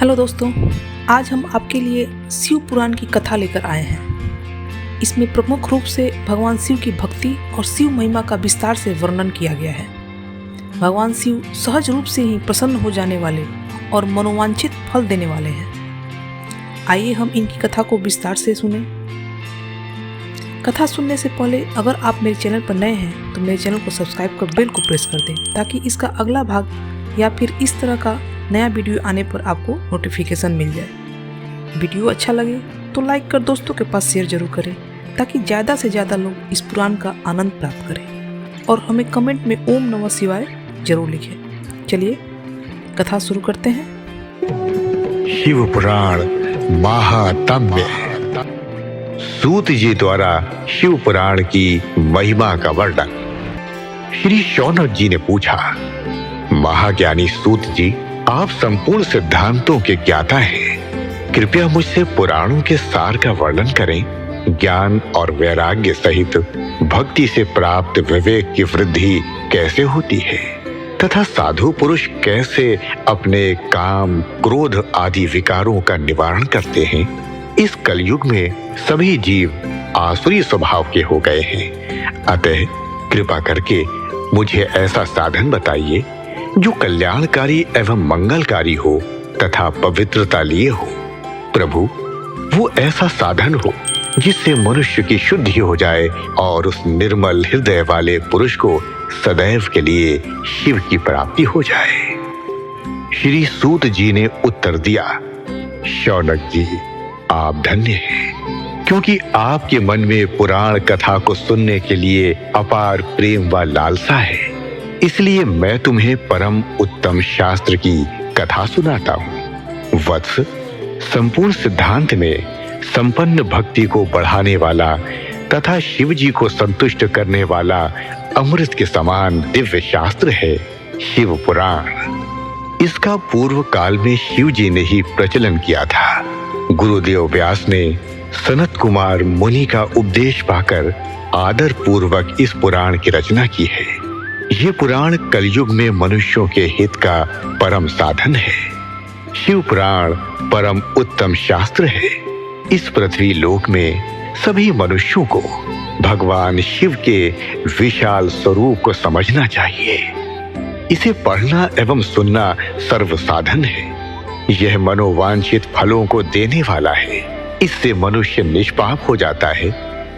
Hello दोस्तों, आज हम आपके लिए शिव पुराण की कथा लेकर आए हैं। इसमें प्रमुख रूप से भगवान शिव की भक्ति और शिव महिमा का विस्तार से वर्णन किया गया है। भगवान शिव सहज रूप से ही प्रसन्न हो जाने वाले और मनोवांछित फल देने वाले हैं। आइए हम इनकी कथा को विस्तार से सुनें। कथा सुनने से पहले अगर आप मेरे चैनल पर नए हैं तो मेरे चैनल को सब्सक्राइब कर बेल को प्रेस कर दें, ताकि इसका अगला भाग या फिर इस तरह का नया वीडियो आने पर आपको नोटिफिकेशन मिल जाए। वीडियो अच्छा लगे तो लाइक कर दोस्तों के पास शेयर जरूर करें, ताकि ज़्यादा से ज़्यादा लोग इस पुराण का आनंद प्राप्त करें। और हमें कमेंट में ओम नमः शिवाय जरूर लिखें। चलिए कथा शुरू करते हैं। शिव पुराण महात्म्य। सूत जी द्वारा शिव पुराण की महिमा का वर्णन। श्री शौनक जी ने पूछा, महाज्ञानी सूत जी, आप संपूर्ण सिद्धांतों के ज्ञाता हैं। कृपया मुझसे पुराणों के सार का वर्णन करें। ज्ञान और वैराग्य सहित भक्ति से प्राप्त विवेक की वृद्धि कैसे होती है तथा साधु पुरुष कैसे अपने काम, क्रोध आदि विकारों का निवारण करते हैं। इस कलयुग में सभी जीव आसुरी स्वभाव के हो गए हैं। अतः कृपा करके मुझे ऐसा साधन बताइए जो कल्याणकारी एवं मंगलकारी हो तथा पवित्रता लिए हो। प्रभु, वो ऐसा साधन हो जिससे मनुष्य की शुद्धि हो जाए और उस निर्मल हृदय वाले पुरुष को सदैव के लिए शिव की प्राप्ति हो जाए। श्री सूत जी ने उत्तर दिया, शौनक जी, आप धन्य हैं, क्योंकि आपके मन में पुराण कथा को सुनने के लिए अपार प्रेम व लालसा है। इसलिए मैं तुम्हें परम उत्तम शास्त्र की कथा सुनाता हूँ। वत्स, संपूर्ण सिद्धांत में संपन्न भक्ति को बढ़ाने वाला तथा शिव जी को संतुष्ट करने वाला अमृत के समान दिव्य शास्त्र है शिव पुराण। इसका पूर्व काल में शिव जी ने ही प्रचलन किया था। गुरुदेव व्यास ने सनत कुमार मुनि का उपदेश पाकर आदर पूर्वक इस पुराण की रचना की है। ये पुराण कलयुग में मनुष्यों के हित का परम साधन है। शिव पुराण परम उत्तम शास्त्र है। इस पृथ्वी लोक में सभी मनुष्यों को भगवान शिव के विशाल स्वरूप को समझना चाहिए। इसे पढ़ना एवं सुनना सर्व साधन है। यह मनोवांछित फलों को देने वाला है। इससे मनुष्य निष्पाप हो जाता है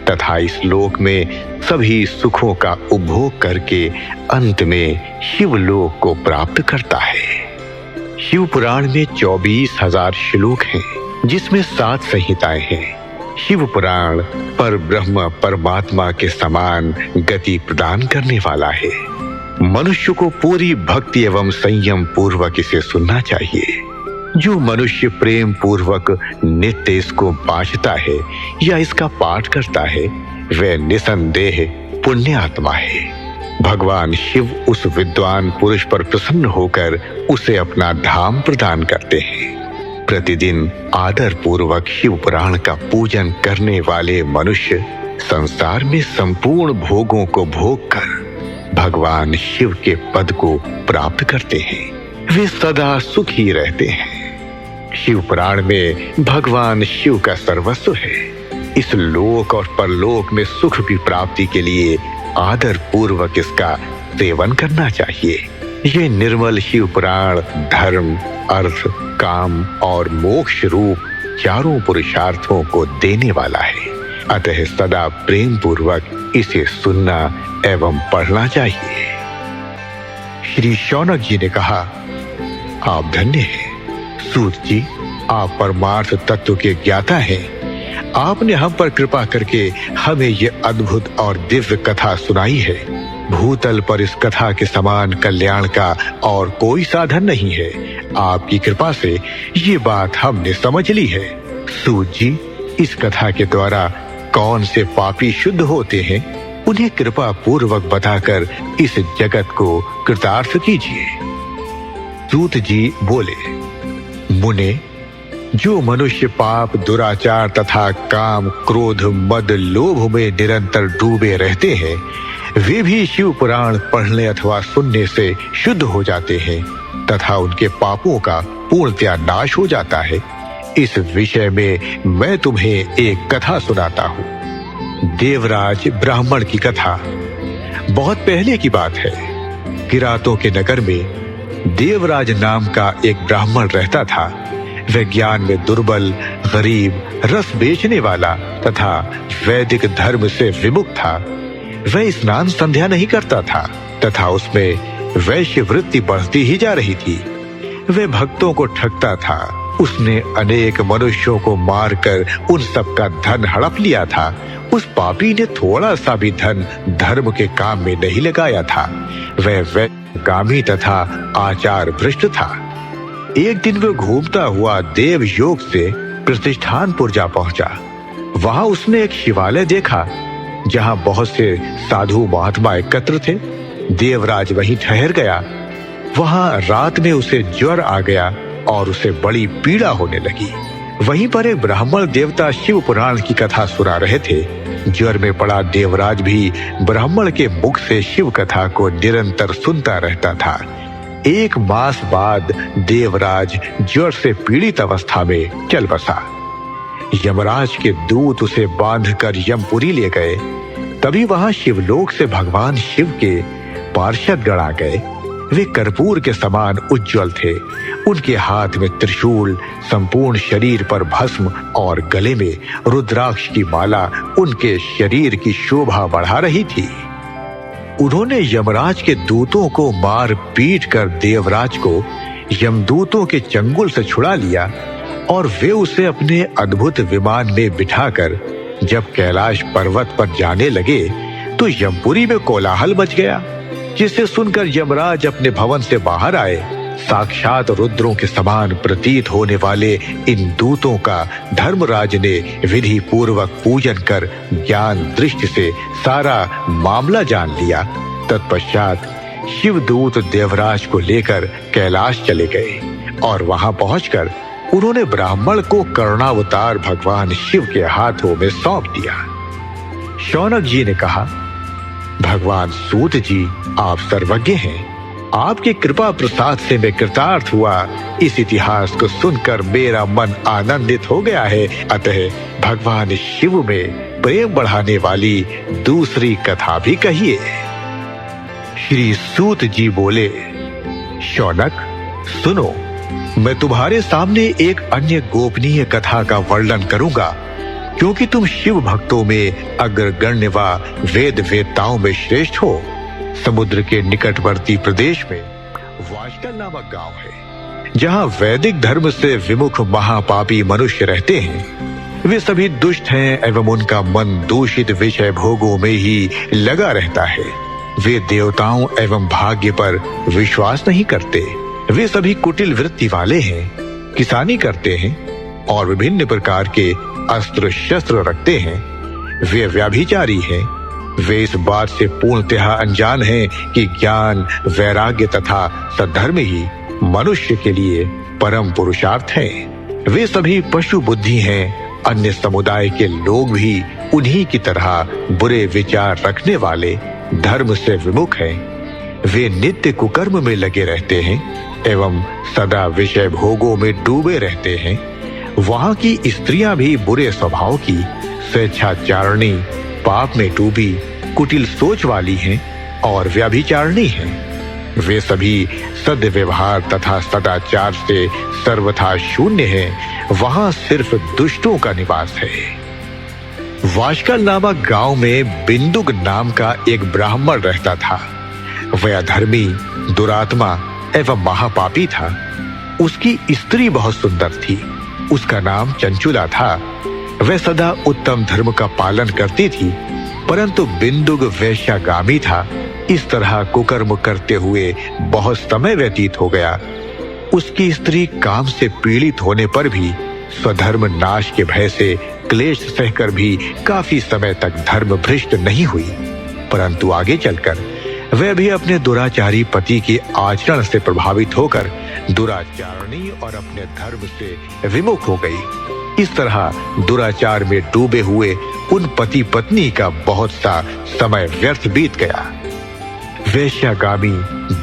तथा इस लोक में सभी सुखों का उपभोग करके अंत में शिवलोक को प्राप्त करता है। शिव पुराण में 24,000 श्लोक हैं, जिसमें 7 संहिताएं हैं। शिव पुराण पर ब्रह्म परमात्मा के समान गति प्रदान करने वाला है। मनुष्य को पूरी भक्ति एवं संयम पूर्वक इसे सुनना चाहिए। जो मनुष्य प्रेम पूर्वक नित्य इसको बांचता है या इसका पाठ करता है, वह निसंदेह पुण्य आत्मा है। भगवान शिव उस विद्वान पुरुष पर प्रसन्न होकर उसे अपना धाम प्रदान करते हैं। प्रतिदिन आदर पूर्वक शिव पुराण का पूजन करने वाले मनुष्य संसार में संपूर्ण भोगों को भोग कर भगवान शिव के पद को प्राप्त करते हैं। वे सदा सुखी रहते हैं। शिव पुराण में भगवान शिव का सर्वस्व है। इस लोक और परलोक में सुख की प्राप्ति के लिए आदर पूर्वक इसका सेवन करना चाहिए। ये निर्मल शिव पुराण धर्म, अर्थ, काम और मोक्ष रूप चारों पुरुषार्थों को देने वाला है। अतः सदा प्रेम पूर्वक इसे सुनना एवं पढ़ना चाहिए। श्री शौनक जी ने कहा, आप धन्य हैं सूत जी, आप परमार्थ तत्व के ज्ञाता हैं। आपने हम पर कृपा करके हमें ये अद्भुत और दिव्य कथा सुनाई है। भूतल पर इस कथा के समान कल्याण का और कोई साधन नहीं है। आपकी कृपा से ये बात हमने समझ ली है। सूत जी, इस कथा के द्वारा कौन से पापी शुद्ध होते हैं, उन्हें कृपा पूर्वक बताकर इस जगत को कृतार्थ कीजिए। सूत जी बोले, मुने, जो मनुष्य पाप, दुराचार तथा काम, क्रोध, मद, लोभ में निरंतर डूबे रहते हैं, वे भी शिव पुराण पढ़ने अथवा सुनने से शुद्ध हो जाते हैं। तथा उनके पापों का पूर्णतया नाश हो जाता है, इस विषय में मैं तुम्हें एक कथा सुनाता हूँ। देवराज ब्राह्मण की कथा। बहुत पहले की बात है। किरातों के नगर में देवराज नाम का एक ब्राह्मण रहता था। वह ज्ञान में दुर्बल, गरीब, रस बेचने वाला तथा वैदिक धर्म से विमुख था। वह स्नान संध्या नहीं करता था तथा उसमें वैश्य वृत्ति बढ़ती ही जा रही थी। वह भक्तों को ठगता था। उसने अनेक मनुष्यों को मारकर उन सबका धन हड़प लिया था। उस पापी ने थोड़ा सा भी धन धर्म के काम में नहीं लगाया था। वह वैश्यगामी तथा आचार भ्रष्ट था। एक दिन वह घूमता हुआ देव योग से प्रतिष्ठानपुर जा पहुंचा। वहां उसने एक शिवालय देखा जहां बहुत से साधु महात्मा एकत्र थे। देवराज वहीं ठहर गया। वहां रात में उसे ज्वर आ गया और उसे बड़ी पीड़ा होने लगी। वहीं पर एक ब्राह्मण देवता शिव पुराण की कथा सुना रहे थे। ज्वर में पड़ा देवराज भी ब्राह्मण के मुख से शिव कथा को निरंतर सुनता रहता था। एक मास बाद देवराज ज्वर से पीड़ित अवस्था में चल बसा। यमराज के दूत उसे बांधकर यमपुरी ले गए। तभी वहां शिवलोक से भगवान शिव के पार्षदगण आ गए। वे कर्पूर के समान उज्जवल थे। उनके हाथ में त्रिशूल, संपूर्ण शरीर पर भस्म और गले में रुद्राक्ष की माला उनके शरीर की शोभा बढ़ा रही थी। उन्होंने यमराज के दूतों को मार पीट कर देवराज को यमदूतों के चंगुल से छुड़ा लिया और वे उसे अपने अद्भुत विमान में बिठाकर जब कैलाश पर्वत पर जाने लगे तो यमपुरी में कोलाहल मच गया, जिसे सुनकर यमराज अपने भवन से बाहर आए। साक्षात रुद्रों के समान प्रतीत होने वाले इन दूतों का धर्मराज ने विधि पूर्वक पूजन कर ज्ञान दृष्टि से सारा मामला जान लिया। तत्पश्चात शिवदूत देवराज को लेकर कैलाश चले गए और वहां पहुंचकर उन्होंने ब्राह्मण को करुणावतार भगवान शिव के हाथों में सौंप दिया। शौनक जी ने कहा, भगवान सूत जी, आप सर्वज्ञ हैं। आपके कृपा प्रसाद से मैं कृतार्थ हुआ। इस इतिहास को सुनकर मेरा मन आनंदित हो गया है। अतः भगवान शिव में प्रेम बढ़ाने वाली दूसरी कथा भी कहिए। श्री सूत जी बोले, शौनक सुनो, मैं तुम्हारे सामने एक अन्य गोपनीय कथा का वर्णन करूंगा, क्योंकि तुम शिव भक्तों में अग्रगण्य व वेद वेदताओं में श्रेष्ठ हो। समुद्र के निकटवर्ती प्रदेश में वाशकल नामक गांव है, जहां वैदिक धर्म से विमुख महापापी मनुष्य रहते हैं। वे सभी दुष्ट हैं एवं उनका मन दूषित विषय भोगों में ही लगा रहता है। वे देवताओं एवं भाग्य पर विश्वास नहीं करते। वे सभी कुटिल वृत्ति वाले हैं, किसानी करते हैं और विभिन्न प्रकार के अस्त्र शस्त्र रखते हैं। वे व्यभिचारी हैं। वे इस बात से पूर्णतः अनजान हैं कि ज्ञान, वैराग्य तथा सद्धर्म ही मनुष्य के लिए परम पुरुषार्थ है। वे सभी पशु बुद्धि हैं। अन्य समुदाय के लोग भी उन्हीं की तरह बुरे विचार रखने वाले धर्म से विमुख हैं। वे नित्य कुकर्म में लगे रहते हैं एवं सदा विषय भोगों में डूबे रहते हैं। वहां की स्त्रियां भी बुरे स्वभाव की, स्वेच्छाचारणी, पाप में डूबी, कुटिल सोच वाली हैं और व्यभिचारिणी हैं। वे सभी सद्व्यवहार तथा सदाचार से सर्वथा शून्य हैं। वहां सिर्फ दुष्टों का निवास है। वाशकल नामक गांव में बिंदुक नाम का एक ब्राह्मण रहता था। वह अधर्मी, दुरात्मा एवं महापापी था। उसकी स्त्री बहुत सुंदर थी। उसका नाम चंचुला था। वह सदा उत्तम धर्म का पालन करती थी, परंतु बिंदुक वैश्यागामी था। इस तरह कुकर्म करते हुए बहुत समय व्यतीत हो गया। उसकी स्त्री काम से पीड़ित होने पर भी स्वधर्म नाश के भय से क्लेश सहकर भी काफी समय तक धर्म भ्रष्ट नहीं हुई, परंतु आगे चलकर वह भी अपने दुराचारी पति के आचरण से प्रभावित होकर दुराचारणी और अपने धर्म से विमुख हो गई। इस तरह दुराचार में डूबे हुए उन पति पत्नी का बहुत सा समय व्यर्थ बीत गया। वैश्यागामी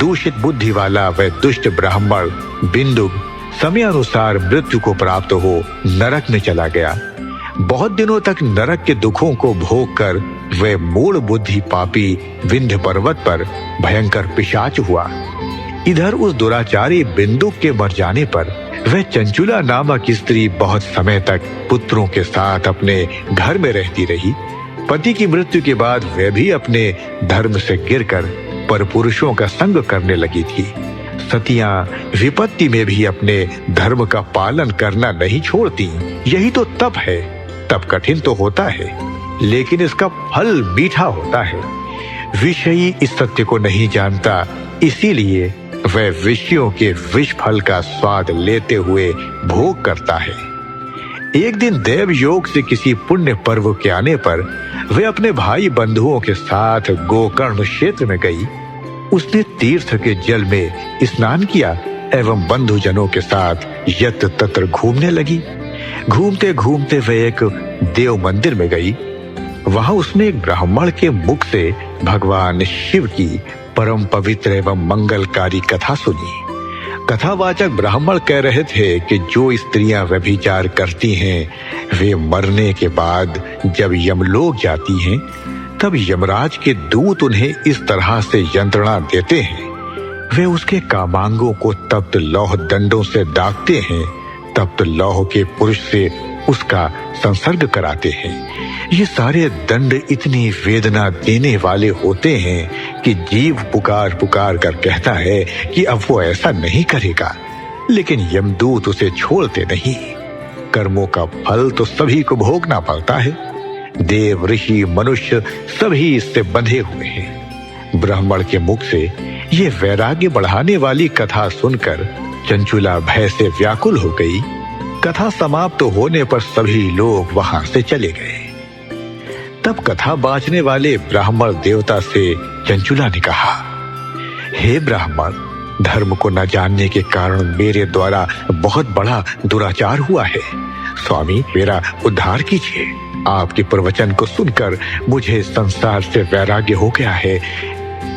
दूषित बुद्धि वाला वह दुष्ट ब्राह्मण बिंदुक समयानुसार मृत्यु को प्राप्त हो नरक में चला गया। बहुत दिनों तक नरक के दुखों को भोग कर वह मूढ़ बुद्धि पापी विंध्य पर्वत पर भयंकर पिशाच हुआ। इधर उस दुराचारी बिंदुक के मर जाने पर वह चंचुला नामक स्त्री बहुत समय तक पुत्रों के साथ अपने घर में रहती रही। पति की मृत्यु के बाद वह भी अपने धर्म से गिरकर परपुरुषों का संग करने लगी थी। सतियां विपत्ति में भी अपने धर्म का पालन करना नहीं छोड़ती। यही तो तप है। तप कठिन तो होता है, लेकिन इसका फल मीठा होता है। विषयी इस सत्य को नहीं जानता, इसीलिए वह विषयों के विष फल का स्वाद लेते हुए भोग करता है। एक दिन देव योग से किसी पुण्य पर्व के आने पर वह अपने भाई बंधुओं के साथ गोकर्ण क्षेत्र में गई। उसने तीर्थ के जल में स्नान किया एवं बंधुजनों के साथ यत्र तत्र घूमने लगी। घूमते घूमते वह एक देव मंदिर में गई। वहां उसने एक ब्राह्मण के मुख से भगवान शिव की परम पवित्र एवं मंगलकारी कथा सुनी। कथावाचक ब्राह्मण कह रहे थे कि जो स्त्रियां व्यभिचार करती हैं वे मरने के बाद जब यमलोक जाती हैं तब यमराज के दूत उन्हें इस तरह से यंत्रणा देते हैं। वे उसके कामांगों को तप्त लौह दंडों से दागते हैं, तप्त लौह के पुरुष से उसका संसर्ग कराते हैं। ये सारे दंड इतनी वेदना देने वाले होते हैं कि जीव पुकार पुकार कर कहता है कि अब वो ऐसा नहीं करेगा, लेकिन यमदूत उसे छोड़ते नहीं। कर्मों का फल तो सभी को भोगना पड़ता है। देव ऋषि मनुष्य सभी इससे बंधे हुए हैं। ब्राह्मण के मुख से ये वैराग्य बढ़ाने वाली कथा सुनकर चंचुला भय से व्याकुल हो गई। कथा समाप्त होने पर सभी लोग वहां से चले गए। तब कथा बांचने वाले ब्राह्मण देवता से चंचुला ने कहा, हे ब्राह्मण, धर्म को न जानने के कारण मेरे द्वारा बहुत बड़ा दुराचार हुआ है। स्वामी, मेरा उद्धार कीजिए। आपके प्रवचन को सुनकर मुझे संसार से वैराग्य हो गया है।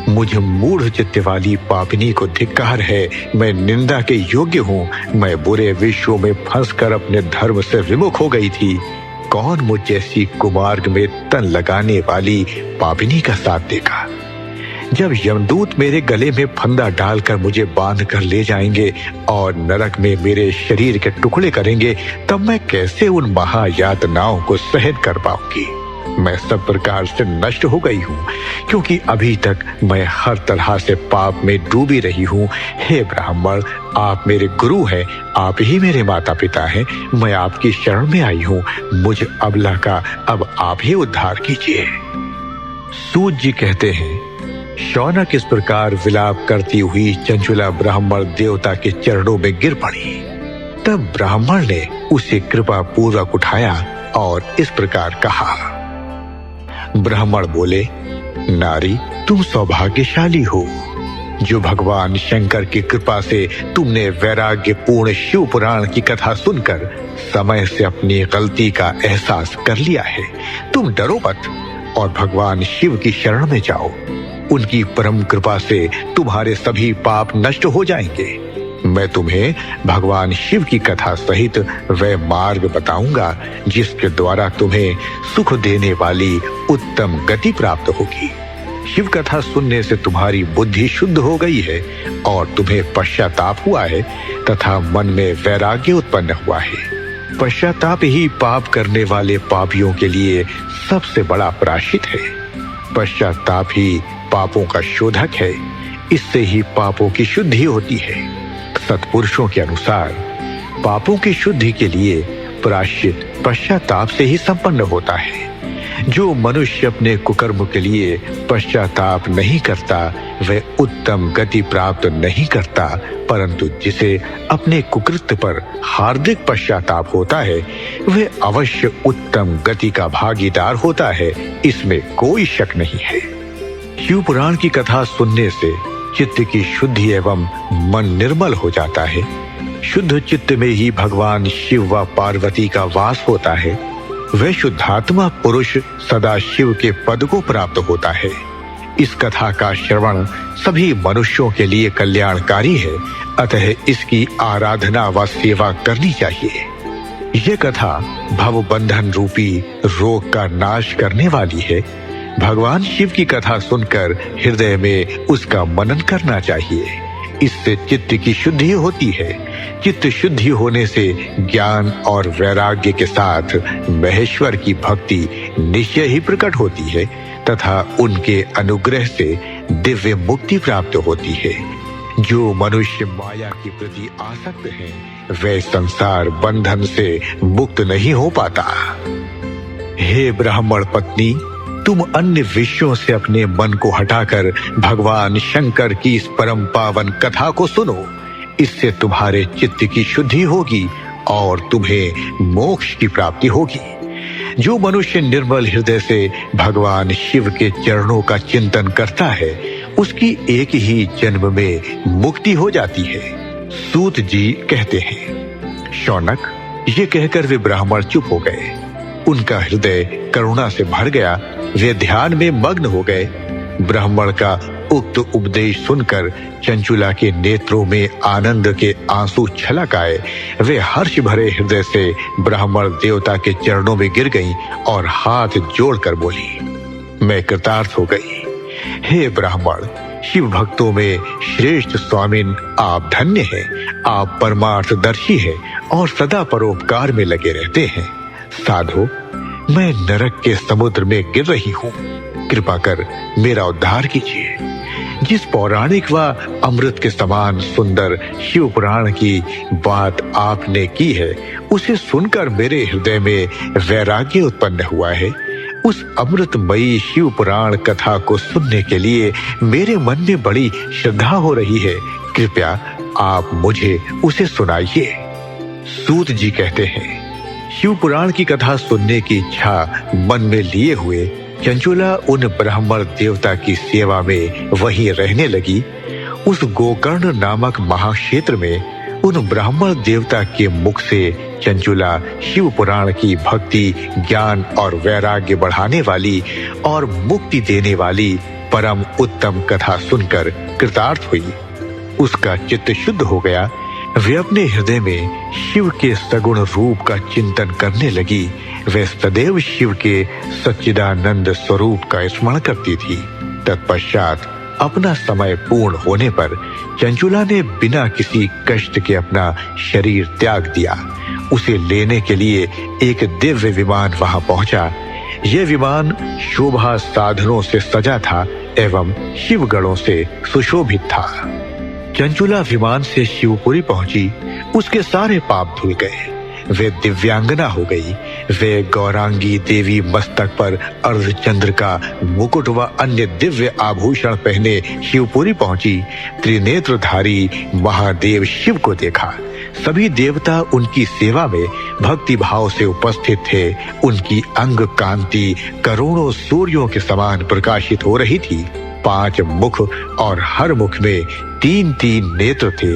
मुझे मूढ़ चित्त वाली पापिनी को धिक्कार है। मैं निंदा के योग्य हूँ। मैं बुरे विषयों में फंसकर अपने धर्म से विमुख हो गई थी। कौन मुझ जैसी कुमार्ग में तन लगाने वाली पापिनी का साथ देगा? जब यमदूत मेरे गले में फंदा डालकर मुझे बांध कर ले जाएंगे और नरक में मेरे शरीर के टुकड़े करेंगे, तब मैं कैसे उन महायातनाओं को सहन कर पाऊंगी? मैं सब प्रकार से नष्ट हो गई हूँ, क्योंकि अभी तक मैं हर तरह से पाप में डूबी रही हूँ। हे ब्राह्मण, आप मेरे गुरु हैं, आप ही मेरे माता पिता हैं। मैं आपकी शरण में आई हूँ। मुझ अबला का अब आप ही उद्धार कीजिए। सूत जी कहते हैं, शौनक इस प्रकार विलाप करती हुई चंचुला ब्राह्मण देवता के चरणों में गिर पड़ी। तब ब्राह्मण ने उसे कृपा पूर्वक उठाया और इस प्रकार कहा। ब्राह्मण बोले, नारी, तुम सौभाग्यशाली हो जो भगवान शंकर की कृपा से तुमने वैराग्य पूर्ण शिव पुराण की कथा सुनकर समय से अपनी गलती का एहसास कर लिया है। तुम डरो मत और भगवान शिव की शरण में जाओ। उनकी परम कृपा से तुम्हारे सभी पाप नष्ट हो जाएंगे। मैं तुम्हें भगवान शिव की कथा सहित वह मार्ग बताऊंगा जिसके द्वारा तुम्हें सुख देने वाली उत्तम गति प्राप्त होगी। शिव कथा सुनने से तुम्हारी बुद्धि शुद्ध हो गई है और तुम्हें पश्चाताप हुआ है तथा मन में वैराग्य उत्पन्न हुआ है। पश्चाताप ही पाप करने वाले पापियों के लिए सबसे बड़ा प्रायश्चित है। पश्चाताप ही पापों का शोधक है। इससे ही पापों की शुद्धि होती है। सत्पुरुषों के अनुसार पापों की शुद्धि के लिए प्रायश्चित पश्चाताप से ही संपन्न होता है। जो मनुष्य अपने कुकर्म के लिए पश्चाताप नहीं करता वह उत्तम गति प्राप्त नहीं करता, परंतु जिसे अपने कुकृत्य पर हार्दिक पश्चाताप होता है वह अवश्य उत्तम गति का भागीदार होता है। इसमें कोई शक नहीं है। शिव पुराण की कथा सुनने से चित्त की शुद्धि एवं मन निर्मल हो जाता है। शुद्ध चित्त में ही भगवान शिव व पार्वती का वास होता है। वह शुद्धात्मा पुरुष सदा शिव के पद को प्राप्त होता है। इस कथा का श्रवण सभी मनुष्यों के लिए कल्याणकारी है, अतः इसकी आराधना व सेवा करनी चाहिए। यह कथा भवबंधन रूपी रोग का नाश करने वाली है। भगवान शिव की कथा सुनकर हृदय में उसका मनन करना चाहिए। इससे चित्त की शुद्धि होती है। चित्त शुद्धि होने से ज्ञान और वैराग्य के साथ महेश्वर की भक्ति निश्चय ही प्रकट होती है तथा उनके अनुग्रह से दिव्य मुक्ति प्राप्त होती है। जो मनुष्य माया के प्रति आसक्त है वह संसार बंधन से मुक्त नहीं हो पाता। हे ब्राह्मण पत्नी, तुम अन्य विषयों से अपने मन को हटाकर भगवान शंकर की इस परम पावन कथा को सुनो। इससे तुम्हारे चित्त की शुद्धि होगी और तुम्हें मोक्ष की प्राप्ति होगी। जो मनुष्य निर्मल हृदय से भगवान शिव के चरणों का चिंतन करता है उसकी एक ही जन्म में मुक्ति हो जाती है। सूत जी कहते हैं, शौनक, ये कहकर वे ब्राह्मण चुप हो गए। उनका हृदय करुणा से भर गया। वे ध्यान में मग्न हो गए। ब्राह्मण का उक्त उपदेश सुनकर चंचुला के नेत्रों में आनंद के आंसू छलक आए। वे हर्ष भरे हृदय से ब्राह्मण देवता के चरणों में गिर गईं और हाथ जोड़कर बोली, मैं कृतार्थ हो गई। हे ब्राह्मण, शिव भक्तों में श्रेष्ठ स्वामिन आप धन्य हैं। आप परमार्थदर्शी हैं और सदा परोपकार में लगे रहते हैं। साधो, मैं नरक के समुद्र में गिर रही हूँ। कृपा कर मेरा उद्धार कीजिए। जिस पौराणिक व अमृत के समान सुंदर शिव पुराण की बात आपने की है उसे सुनकर मेरे हृदय में वैराग्य उत्पन्न हुआ है। उस अमृतमयी शिव पुराण कथा को सुनने के लिए मेरे मन में बड़ी श्रद्धा हो रही है। कृपया आप मुझे उसे सुनाइए। सूत जी कहते हैं, शिव पुराण की कथा सुनने की इच्छा मन में लिए हुए चंचुला उन ब्राह्मण देवता की सेवा में वहीं रहने लगी। उस गोकर्ण नामक महाक्षेत्र में उन ब्राह्मण देवता के मुख से चंचुला शिव पुराण की भक्ति, ज्ञान और वैराग्य बढ़ाने वाली और मुक्ति देने वाली परम उत्तम कथा सुनकर कृतार्थ हुई। उसका चित्त शुद्ध हो गया। वे अपने हृदय में शिव के सगुण रूप का चिंतन करने लगी। वे सदैव शिव के सच्चिदानंद स्वरूप का स्मरण करती थी। तत्पश्चात अपना समय पूर्ण होने पर चंचुला ने बिना किसी कष्ट के अपना शरीर त्याग दिया। उसे लेने के लिए एक दिव्य विमान वहां पहुंचा। यह विमान शोभा साधनों से सजा था एवं शिवगणों से सुशोभित था। चंचुला विमान से शिवपुरी पहुंची। उसके सारे पाप धुल गए। वे दिव्यांगना हो गई। वे गौरांगी देवी मस्तक पर अर्धचंद्र का मुकुट व अन्य दिव्य आभूषण पहने शिवपुरी पहुंची। त्रिनेत्रधारी महादेव शिव को देखा। सभी देवता उनकी सेवा में भक्ति भाव से उपस्थित थे। उनकी अंग कांति करोड़ों सूर्यों के समान प्रकाशित हो रही थी। 5 मुख और हर मुख में 3-3 नेत्र थे।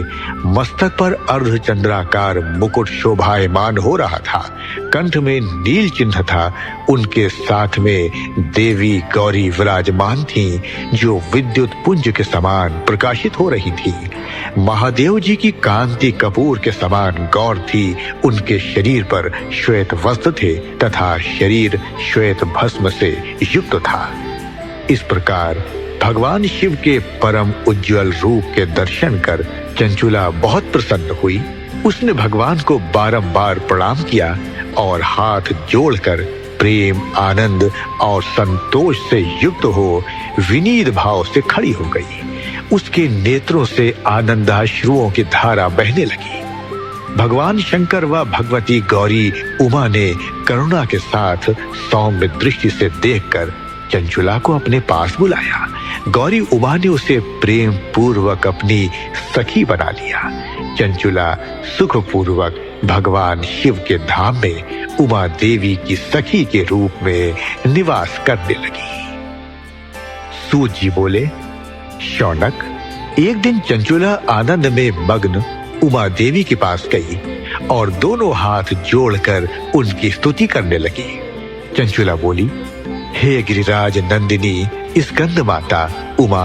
मस्तक पर अर्धचंद्राकार मुकुट शोभायमान हो रहा था। कंठ में नील चिन्ह था। उनके साथ में देवी गौरी विराजमान थीं, जो विद्युत पुंज के समान प्रकाशित हो रही थी। महादेव जी की कांति कपूर के समान गौर थी। उनके शरीर पर श्वेत वस्त्र थे तथा शरीर श्वेत भस्म से युक्त था। इस प्रकार भगवान शिव के परम उज्जवल रूप के दर्शन कर चंचुला बहुत प्रसन्न हुई। उसने भगवान को बारंबार प्रणाम किया और हाथ जोड़कर प्रेम, आनंद और संतोष से युक्त हो विनीत भाव से खड़ी हो गई। उसके नेत्रों से आनंदाश्रुओं की धारा बहने लगी। भगवान शंकर व भगवती गौरी उमा ने करुणा के साथ सौम्य दृष्टि से देखकर चंचुला को अपने पास बुलाया। गौरी उमा ने उसे प्रेम पूर्वक अपनी सखी बना लिया। चंचुला सुख पूर्वक भगवान शिव के धाम में उमा देवी की सखी के रूप में निवास करने लगी। सूत जी बोले, शौनक, एक दिन चंचुला आनंद में मग्न उमा देवी के पास गई और दोनों हाथ जोड़कर उनकी स्तुति करने लगी। चंचुला बोली, हे गिरिराज नंदिनी स्कंद माता उमा,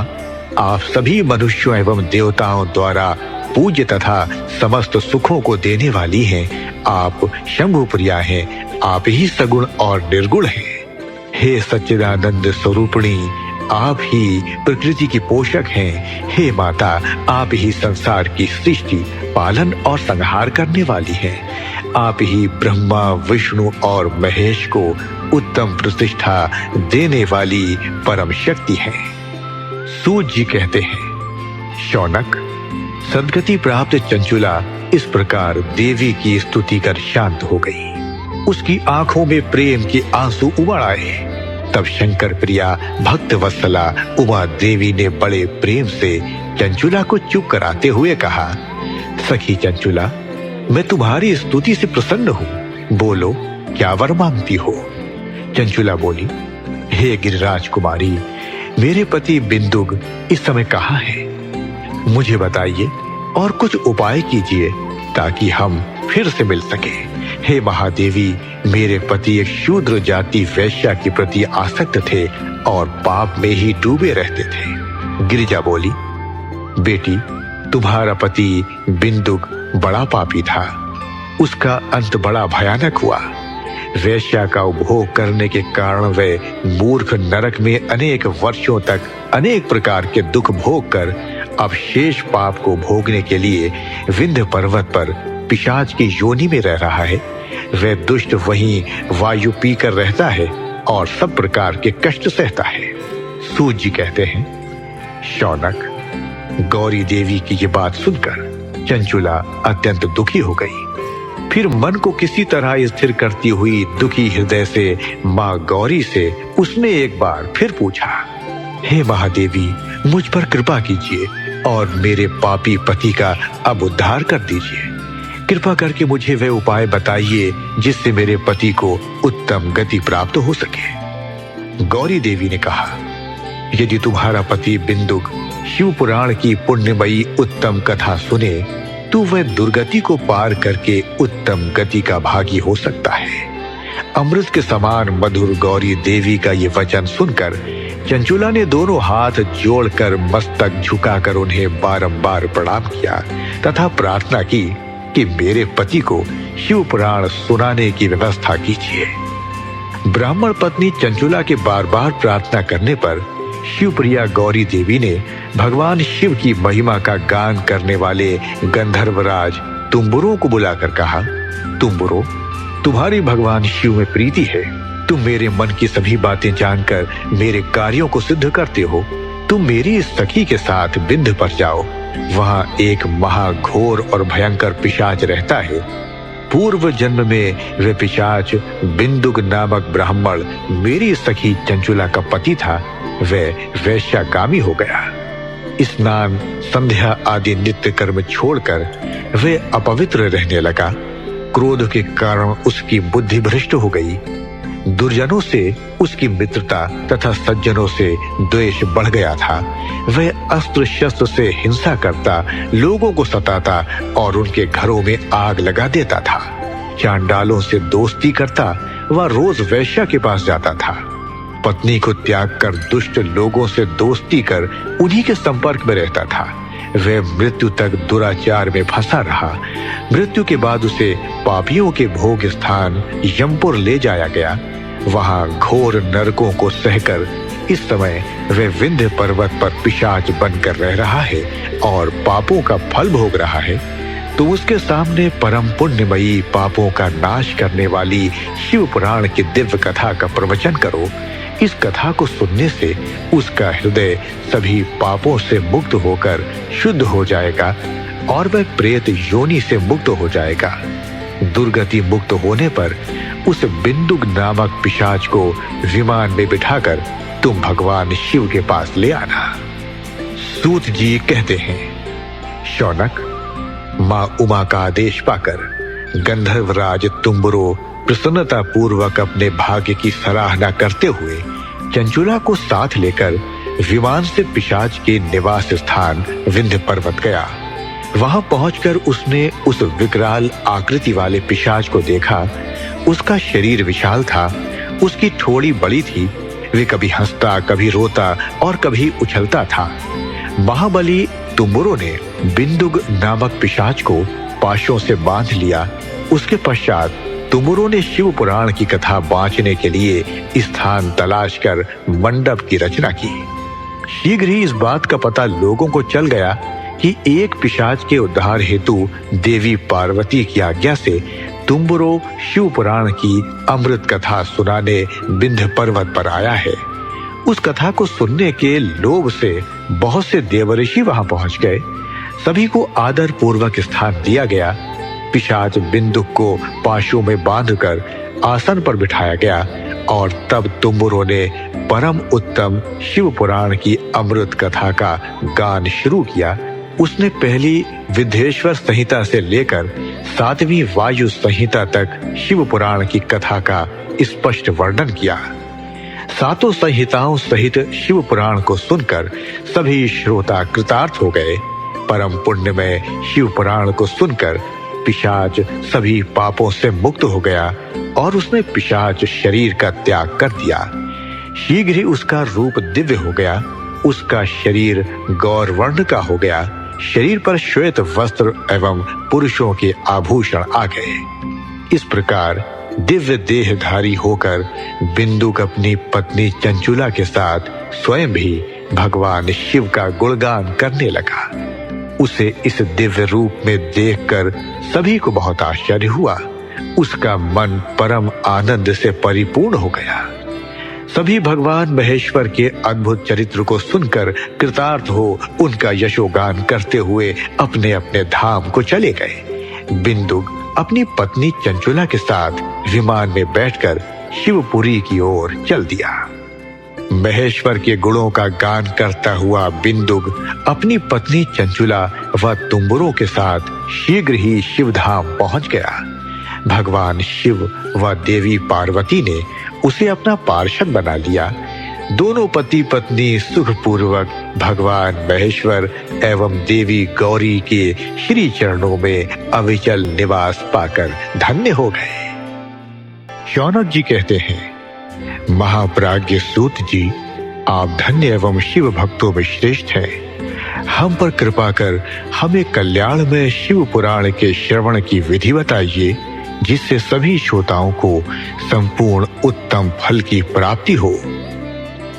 आप सभी मनुष्यों एवं देवताओं द्वारा पूज्य तथा समस्त सुखों को देने वाली हैं। आप शंभु प्रिया हैं, आप ही सगुण और निर्गुण हैं। हे सच्चिदानंद स्वरूपिणी, आप ही प्रकृति की पोषक हैं। हे माता, आप ही संसार की सृष्टि, पालन और संहार करने वाली हैं। आप ही ब्रह्मा, विष्णु और महेश को उत्तम प्रतिष्ठा देने वाली परम शक्ति हैं। सूत जी कहते हैं, शौनक, सद्गति प्राप्त चंचुला इस प्रकार देवी की स्तुति कर शांत हो गई। उसकी आंखों में प्रेम के आंसू उमड़ आए। तब शंकर प्रिया भक्त वत्सला उमा देवी ने बड़े प्रेम से चंचुला को चुप कराते हुए कहा, सखी चंचुला, मैं तुम्हारी स्तुति से प्रसन्न हूं। बोलो, क्या वर मांगती हो? चंचुला बोली, हे गिरिराज कुमारी, मेरे पति बिंदुक इस समय कहाँ है? मुझे बताइए और कुछ उपाय कीजिए ताकि हम फिर से मिल सके। हे महादेवी, मेरे पति एक शूद्र जाति वैश्या के प्रति आसक्त थे और पाप में ही डूबे रहते थे। गिरिजा बोली, बेटी, तुम्हारा पति बिंदुक बड़ा पापी था। उसका अंत बड़ा भयानक हुआ। वैश्या का उपभोग करने के कारण वह मूर्ख नरक में अनेक वर्षों तक अनेक प्रकार के दुख भोग कर अब शेष पाप को भोगने के लिए विंध्य पर्वत पर पिशाच की योनि में रह रहा है। वह दुष्ट वहीं वायु पीकर रहता है और सब प्रकार के कष्ट सहता है। सूत जी कहते हैं, शौनक, गौरी देवी की ये बात सुनकर चंचुला अत्यंत दुखी हो गई। फिर मन को किसी तरह स्थिर करती हुई दुखी हृदय से माँ गौरी से उसने एक बार फिर पूछा, हे महादेवी, मुझ पर कृपा कीजिए और मेरे पापी पति का अब उद्धार कर दीजिए। कृपा करके मुझे वह उपाय बताइए जिससे मेरे पति को उत्तम गति प्राप्त हो सके। गौरी देवी ने कहा, यदि तुम्हारा पति बिंदुक शिव पुराण की पुण्यमयी उत्तम कथा सुने तो वह दुर्गति को पार करके उत्तम गति का भागी हो सकता है। अमृत के समान मधुर गौरी देवी का ये वचन सुनकर चंचुला ने दोनों हाथ जोड़कर मस्तक झुकाकर उन्हें बारंबार प्रणाम किया तथा प्रार्थना की कि मेरे पति को शिव पुराण सुनाने की व्यवस्था कीजिए। ब्राह्मण पत्नी चंचुला के बार बार प्रार्थना करने पर शिवप्रिया गौरी देवी ने भगवान शिव की महिमा का गान करने वाले गंधर्वराज तुम्बुरों को बुलाकर कहा, तुम्बुरो, तुम्हारी भगवान शिव में प्रीति है। तुम मेरे मन की सभी बातें जानकर मेरे कार्यों को सिद्ध करते हो। तुम मेरी सखी के साथ विंध्य पर जाओ। वहां एक महाघोर और भयंकर पिशाच रहता है। पूर्व जन्म में वह पिशाच बिंदुक नामक ब्राह्मण मेरी सखी चंचुला का पति था। वह वैश्यागामी हो गया। स्नान, संध्या आदि नित्य कर्म छोड़कर वह अपवित्र रहने लगा। क्रोध के कारण उसकी बुद्धि भ्रष्ट हो गई। दुर्जनों से उसकी मित्रता तथा सज्जनों से द्वेष बढ़ गया था। वह अस्त्र शस्त्र से हिंसा करता, लोगों को सताता और उनके घरों में आग लगा देता था। चांडालों से दोस्ती करता, वह रोज वैश्या के पास जाता था। पत्नी को त्याग कर दुष्ट लोगों से दोस्ती कर उन्हीं के संपर्क में रहता था। वह मृत्यु तक दुराचार में फंसा रहा। मृत्यु के बाद उसे पापियों के भोग स्थान यमपुर ले जाया गया। वहां घोर नरकों को सहकर इस समय वह विंध्य पर्वत पर पिशाच बनकर रह रहा है और पापों का फल भोग रहा है। तो उसके सामने परम पुण्यमयी पापों का नाश करने वाली शिव पुराण की दिव्य कथा का प्रवचन करो। इस कथा को सुनने से उसका हृदय सभी पापों से मुक्त होकर शुद्ध हो जाएगा और वह प्रेत योनि से मुक्त हो जाएगा। दुर्गति मुक्त होने पर उस बिंदुक नामक पिशाच को विमान में बिठाकर तुम भगवान शिव के पास ले आना। सूत जी कहते हैं, शौनक, मां उमा का आदेश पाकर गंधर्वराज तुम्बुरो प्रसन्नता पूर्वक अपने भाग्य की सराहना करते हुए चंचुला को साथ लेकर विमान से पिशाच के निवास स्थान विंध्य पर्वत गया। वहां पहुंचकर उसने उस विकराल आकृति वाले पिशाच को देखा। उसका शरीर विशाल था, उसकी ठोड़ी बड़ी थी। वे कभी हंसता, कभी रोता और कभी उछलता था। महाबली तुम्बुरु ने बिंदुक नामक पिशाच को पाशों से बांध लिया। उसके पश्चात तुम्बुरु ने शिव पुराण की कथा बांचने के लिए स्थान तलाश कर मंडप की रचना की। शीघ्र ही इस बात का पता लोगों को चल गया कि एक पिशाच के उद्धार हेतु देवी पार्वती की आज्ञा से तुम्बुरु शिव पुराण की अमृत कथा सुनाने विंध्य पर्वत पर आया है। उस कथा को सुनने के लोभ से बहुत से देवर्षि वहां पहुंच गए। सभी को आदर पूर्वक स्थान दिया गया। पिशाच बिंदुक को पाशों में बांधकर आसन पर बिठाया गया और तब तुम्बुरु ने परम उत्तम शिव पुराण की अमृत कथा का गान शुरू किया। उसने पहली विद्येश्वर संहिता से लेकर 7वीं वायु संहिता तक शिव पुराण की कथा का स्पष्ट वर्णन किया। 7 संहिताओं सहित शिव पुराण को सुनकर सभी श्रोता कृतार्थ हो गए। परम पुण्यमय शिव पुराण को सुनकर पिशाच सभी पापों से मुक्त हो गया और उसने पिशाच शरीर का त्याग कर दिया। शीघ्र ही उसका रूप दिव्य हो गया। उसका शरीर गौर वर्ण का हो गया। शरीर पर श्वेत वस्त्र एवं पुरुषों के आभूषण आ गए। इस प्रकार दिव्य देहधारी होकर बिंदुक अपनी पत्नी चंचुला के साथ स्वयं भी भगवान शिव का गुणगान करने लगा। उसे इस दिव्य रूप में देखकर सभी को बहुत आश्चर्य हुआ। उसका मन परम आनंद से परिपूर्ण हो गया। सभी भगवान महेश्वर के अद्भुत चरित्र को सुनकर कृतार्थ हो उनका यशोगान करते हुए अपने अपने धाम को चले गए। बिंदुक अपनी पत्नी चंचुला के साथ विमान में बैठकर शिवपुरी की ओर चल दिया। महेश्वर के गुणों का गान करता हुआ बिंदुक अपनी पत्नी चंचुला व तुम्बुरु के साथ शीघ्र ही शिवधाम पहुंच गया। भगवान शिव व देवी पार्वती ने उसे अपना पार्षद बना लिया। दोनों पति पत्नी सुखपूर्वक भगवान महेश्वर एवं देवी गौरी के श्री चरणों में अविचल निवास पाकर धन्य हो गए। शौनक जी कहते हैं, महाप्राज्ञ सूत जी, आप धन्य एवं शिव भक्तों में श्रेष्ठ हैं। हम पर कृपा कर हमें कल्याण में शिव पुराण के श्रवण की विधि बताइए, जिससे सभी श्रोताओं को संपूर्ण उत्तम फल की प्राप्ति हो।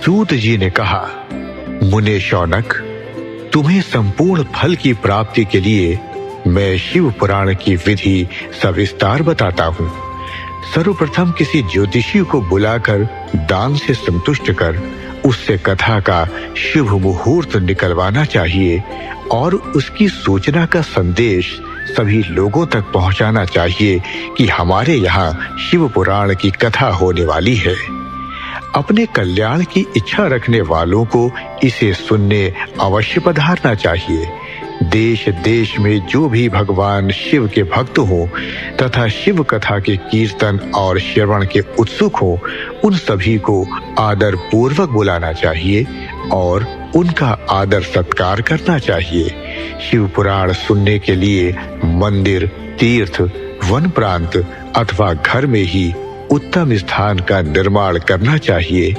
सूत जी ने कहा, मुने शौनक, तुम्हें संपूर्ण फल की प्राप्ति के लिए मैं शिव पुराण की विधि सविस्तार बताता हूँ। सर्वप्रथम किसी ज्योतिषी को बुलाकर दान से संतुष्ट कर उससे कथा का शुभ मुहूर्त निकलवाना चाहिए और उसकी सूचना का संदेश सभी लोगों तक पहुंचाना चाहिए कि हमारे यहाँ शिव पुराण की कथा होने वाली है। अपने कल्याण की इच्छा रखने वालों को इसे सुनने अवश्य पधारना चाहिए। देश देश में जो भी भगवान शिव के भक्त हों तथा शिव कथा के कीर्तन और श्रवण के उत्सुक हों, उन सभी को आदर पूर्वक बुलाना चाहिए और उनका आदर सत्कार करना चाहिए। शिव पुराण सुनने के लिए मंदिर, तीर्थ, वन प्रांत अथवा घर में ही उत्तम स्थान का निर्माण करना चाहिए।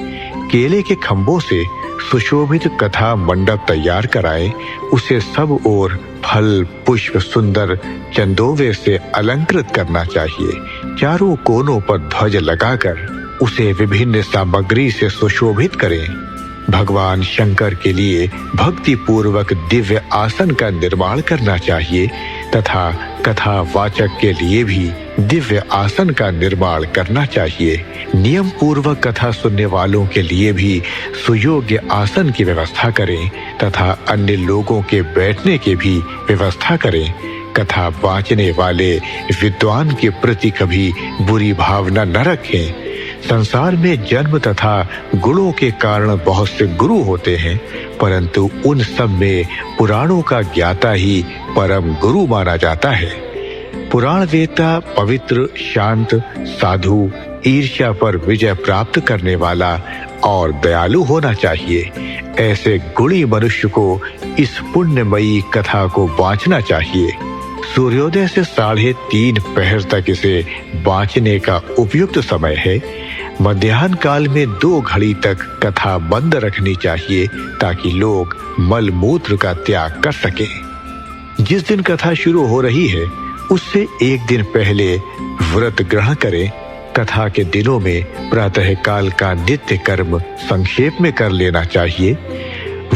केले के खंभों से सुशोभित कथा मंडप तैयार कराएं। उसे सब ओर फल, पुष्प, सुंदर चंदोवे से अलंकृत करना चाहिए। चारों कोनों पर ध्वज लगाकर उसे विभिन्न सामग्री से सुशोभित करें। भगवान शंकर के लिए भक्ति पूर्वक दिव्य आसन का निर्माण करना चाहिए तथा कथा वाचक के लिए भी दिव्य आसन का निर्माण करना चाहिए। नियम पूर्वक कथा सुनने वालों के लिए भी सुयोग्य आसन की व्यवस्था करें तथा अन्य लोगों के बैठने की भी व्यवस्था करें। कथा वाचने वाले विद्वान के प्रति कभी बुरी भावना न रखें। संसार में जन्म तथा गुणों के कारण बहुत से गुरु होते हैं, परंतु उन सब में पुराणों का ज्ञाता ही परम गुरु माना जाता है। पुराण वेता पवित्र, शांत, साधु, ईर्ष्या पर विजय प्राप्त करने वाला और दयालु होना चाहिए। ऐसे गुणी मनुष्य को इस पुण्यमयी कथा को बांचना चाहिए। सूर्योदय से 3:30 पहर तक इसे बांचने का उपयुक्त समय है। मध्याह्न काल में 2 घड़ी तक कथा बंद रखनी चाहिए ताकि लोग मल मूत्र का त्याग कर सकें। जिस दिन कथा शुरू हो रही है उससे 1 दिन पहले व्रत ग्रहण करें। कथा के दिनों में प्रातः काल का नित्य कर्म संक्षेप में कर लेना चाहिए।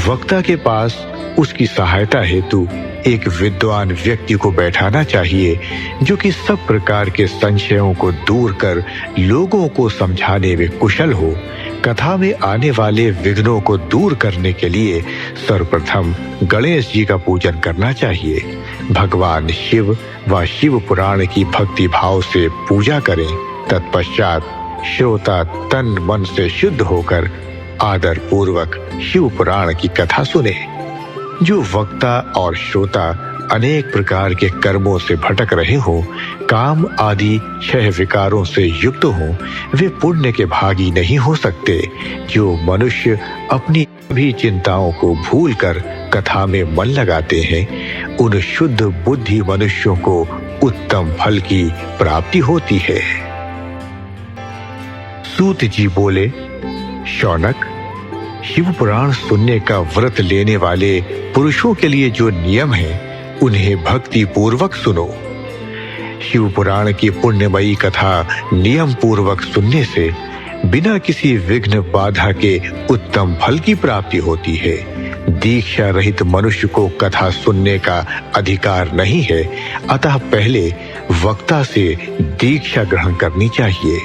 वक्ता के पास उसकी सहायता हेतु एक विद्वान व्यक्ति को बैठाना चाहिए जो कि सब प्रकार के संशयों को दूर कर लोगों को समझाने में कुशल हो। कथा में आने वाले विघ्नों को दूर करने के लिए सर्वप्रथम गणेश जी का पूजन करना चाहिए। भगवान शिव व शिव पुराण की भक्ति भाव से पूजा करें। तत्पश्चात श्रोता तन मन से शुद्ध होकर आदर पूर्वक शिव पुराण की कथा सुने। जो वक्ता और श्रोता अनेक प्रकार के कर्मों से भटक रहे हों, काम आदि 6 विकारों से युक्त हों, वे पुण्य के भागी नहीं हो सकते। जो मनुष्य अपनी सभी चिंताओं को भूलकर कथा में मन लगाते हैं, उन शुद्ध बुद्धि मनुष्यों को उत्तम फल की प्राप्ति होती है। सूत जी बोले, शौनक, शिव पुराण सुनने का व्रत लेने वाले पुरुषों के लिए जो नियम है उन्हें भक्ति पूर्वक सुनो। शिव पुराण की पुण्यमयी कथा नियम पूर्वक सुनने से बिना किसी विघ्न बाधा के उत्तम फल की प्राप्ति होती है। दीक्षा रहित मनुष्य को कथा सुनने का अधिकार नहीं है, अतः पहले वक्ता से दीक्षा ग्रहण करनी चाहिए।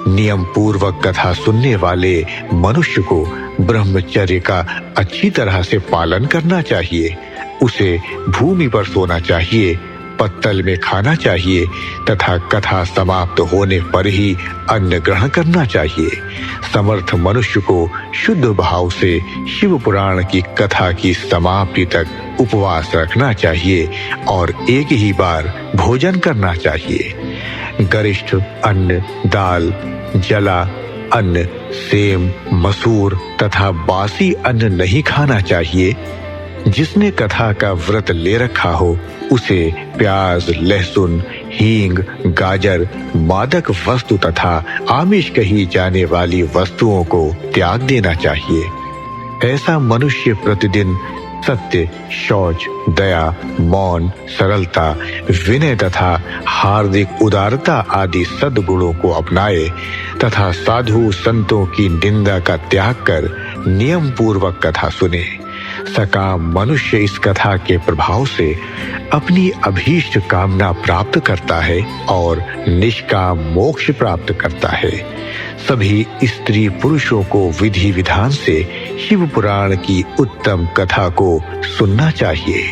नियम पूर्वक कथा सुनने वाले मनुष्य को ब्रह्मचर्य का अच्छी तरह से पालन करना चाहिए। उसे भूमि पर सोना चाहिए, पत्तल में खाना चाहिए तथा कथा समाप्त होने पर ही अन्न ग्रहण करना चाहिए। समर्थ मनुष्य को शुद्ध भाव से शिव पुराण की कथा की समाप्ति तक उपवास रखना चाहिए और एक ही बार भोजन करना चाहिए। गरिष्ठ अन्न, दाल, जला अन्न, सेम, मसूर तथा बासी अन्न नहीं खाना चाहिए। जिसने कथा का व्रत ले रखा हो उसे प्याज, लहसुन, हींग, गाजर, मादक वस्तु तथा आमिष कही जाने वाली वस्तुओं को त्याग देना चाहिए। ऐसा मनुष्य प्रतिदिन सत्य, शौच, दया, मौन, सरलता, विनय तथा हार्दिक उदारता आदि सद्गुणों को अपनाए तथा साधु संतों की निंदा का त्याग कर नियम पूर्वक कथा सुने। सकाम मनुष्य इस कथा के प्रभाव से अपनी अभीष्ट कामना प्राप्त करता है और निष्काम मोक्ष प्राप्त करता है। सभी स्त्री पुरुषों को विधि विधान से शिव पुराण की उत्तम कथा को सुनना चाहिए।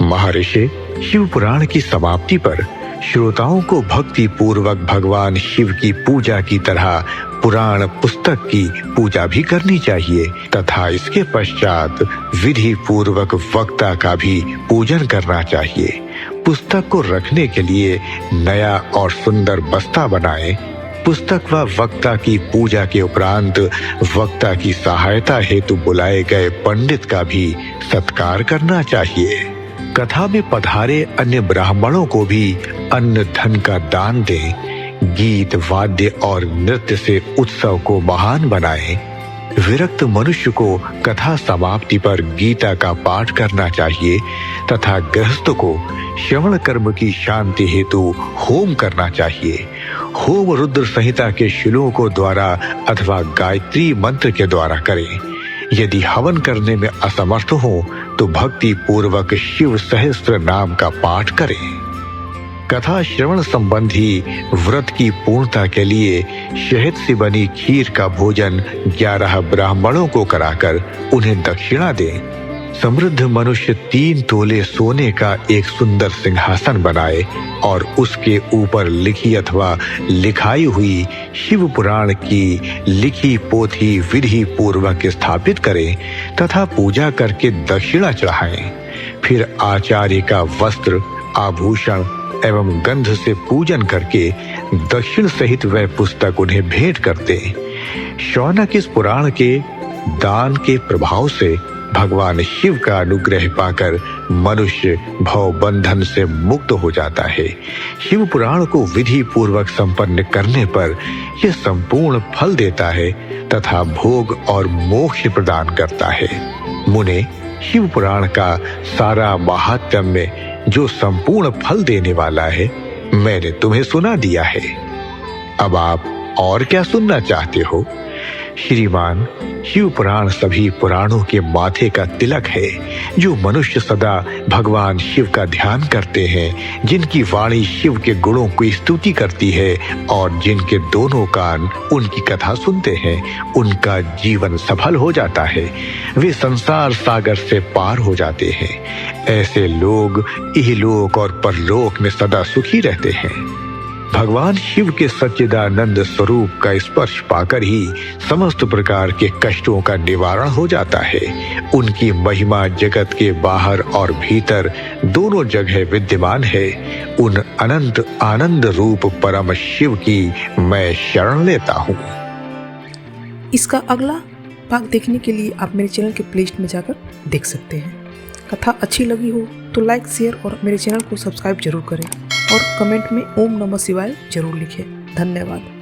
महर्षि, शिव पुराण की समाप्ति पर श्रोताओं को भक्ति पूर्वक भगवान शिव की पूजा की तरह पुराण पुस्तक की पूजा भी करनी चाहिए तथा इसके पश्चात विधि पूर्वक वक्ता का भी पूजन करना चाहिए। पुस्तक को रखने के लिए नया और सुंदर बस्ता बनाएं। पुस्तक व वक्ता की पूजा के उपरांत वक्ता की सहायता हेतु बुलाए गए पंडित का भी सत्कार करना चाहिए। कथा में पधारे अन्य ब्राह्मणों को भी अन्न धन का दान दें। गीत, वाद्य और नृत्य से उत्सव को महान बनाएं। विरक्त मनुष्य को कथा समाप्ति पर गीता का पाठ करना चाहिए तथा गृहस्थ को श्रवण कर्म की शांति हेतु होम करना चाहिए। होम रुद्र संहिता के श्लोकों द्वारा अथवा गायत्री मंत्र के द्वारा करें। यदि हवन करने में असमर्थ हो तो भक्ति पूर्वक शिव सहस्त्र नाम का पाठ करें। कथा श्रवण संबंधी व्रत की पूर्णता के लिए शहद से बनी खीर का भोजन 11 ब्राह्मणों को कराकर उन्हें दक्षिणा दें। समृद्ध मनुष्य 3 तोले सोने का एक सुंदर सिंहासन बनाए और उसके ऊपर लिखी अथवा लिखाई हुई शिव पुराण की लिखी पोथी विधि पूर्वक स्थापित करें तथा पूजा करके दक्षिणा चढ़ाएं। फिर आचार्य का वस्त्र, आभूषण एवं गंध से पूजन करके दक्षिण सहित वह पुस्तक उन्हें भेंट करते। शौनक, इस पुराण के दान के प्रभाव से भगवान शिव का अनुग्रह पाकर मनुष्य भव बंधन से मुक्त हो जाता है। शिव पुराण को विधि पूर्वक संपन्न करने पर यह संपूर्ण फल देता है तथा भोग और मोक्ष प्रदान करता है। मुने, शिव पुराण का सारा महात्म्य जो संपूर्ण फल देने वाला है मैंने तुम्हें सुना दिया है। अब आप और क्या सुनना चाहते हो? श्रीमान, शिव पुराण सभी पुराणों के माथे का तिलक है। जो मनुष्य सदा भगवान शिव का ध्यान करते हैं, जिनकी वाणी शिव के गुणों की स्तुति करती है और जिनके दोनों कान उनकी कथा सुनते हैं, उनका जीवन सफल हो जाता है। वे संसार सागर से पार हो जाते हैं। ऐसे लोग इहलोक और परलोक में सदा सुखी रहते हैं। भगवान शिव के सच्चिदानंद स्वरूप का स्पर्श पाकर ही समस्त प्रकार के कष्टों का निवारण हो जाता है। उनकी महिमा जगत के बाहर और भीतर दोनों जगह विद्यमान है। उन अनंत आनंद रूप परम शिव की मैं शरण लेता हूँ। इसका अगला भाग देखने के लिए आप मेरे चैनल के प्लेलिस्ट में जाकर देख सकते हैं। कथा अच्छी लगी हो तो लाइक, शेयर और मेरे चैनल को सब्सक्राइब जरूर करें और कमेंट में ओम नमः शिवाय जरूर लिखें। धन्यवाद।